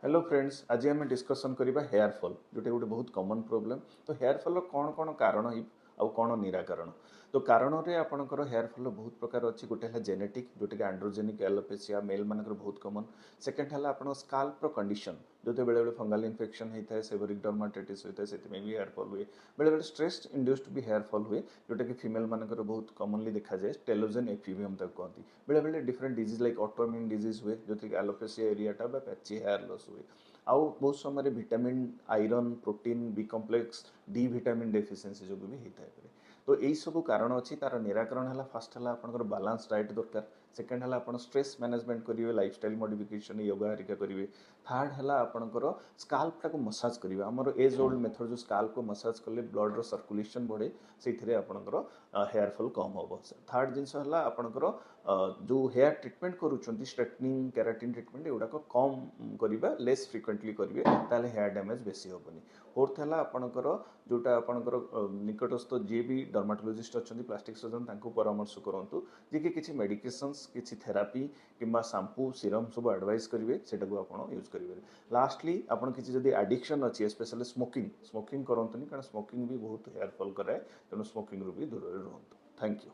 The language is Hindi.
हेलो फ्रेंड्स, आज आम डिस्कसन करबा हेयर फॉल जोटा गोटे बहुत कॉमन प्रॉब्लम। तो हेयर फॉल कौन कौन कारण आउ कौन निराकरण। तो कारण रे आपनकर हेयर फॉल बहुत प्रकार अच्छी। गोटे है जेनेटिक जोटा कि एंड्रोजेनिक एलोपेसिया मेल मानकर बहुत कॉमन। सेकेंड है आपन स्काल्प कंडीशन जो बेले बेले फंगल इन्फेक्शन होता है, सेबरिक डर्माटाइटिस होता है, से भी हेयर फॉल हुए। बेले बेले स्ट्रेस इंड्यूस्ड भी हेयर फॉल हुए जोटा कि फीमेल मानकर बहुत कॉमनली देखा जाए टेलोजेन एफिबियम तक कहती। बेले बेले different disease like autoimmune disease हुए जो कि alopecia areata patchy hair loss हुए। आउ बहुत समय vitamin iron protein B complex D vitamin deficiency जो भी होता है। तो यही सब कारण अच्छी तार निराकरण है। फास्ट है आपंकर बालांस डाइट दरकार। सेकेंड है आप स्ट्रेस मैनेजमेंट करेंगे, लाइफस्टाइल मॉडिफिकेशन योगा हरिका करेंगे। थर्ड है आपंकर स्काल्प टाक मसाज करेंगे। आमर एज ओल्ड मेथड जो स्काल्प को मसाज कले ब्लड रो सर्कुलेशन बढ़े से आपंकर हेयर फॉल कम हम। थर्ड जिनस है आपंकर जो हेयर ट्रिटमेंट करूँ स्ट्रेटनिंग केराटिन ट्रिटमेंट एगुड़ाक कम करवा लेस फ्रिक्वेंटली करेंगे ताले हेयर डैमेज बेसी हेनी। फोर्थ है आपंकर जोटा आपंकर निकटस्थ जी भी डर्माटोलोजिस्ट अच्छा प्लास्टिक सर्जन परामर्श करूँ जी कि किसी मेडिकेशंस किसी थेरापी कि शैम्पू सीरम सब एडवाइस करेंगे से आप यूज करेंगे। लास्टली आपन किसी जदि एडिक्शन अच्छी स्पेशली स्मोकिंग स्मोकिंग करतुनि कारण स्मोकिंग भी बहुत हेयर फॉल कराए। तेणु स्मोकिंग भी दूर रुहतु। Thank you.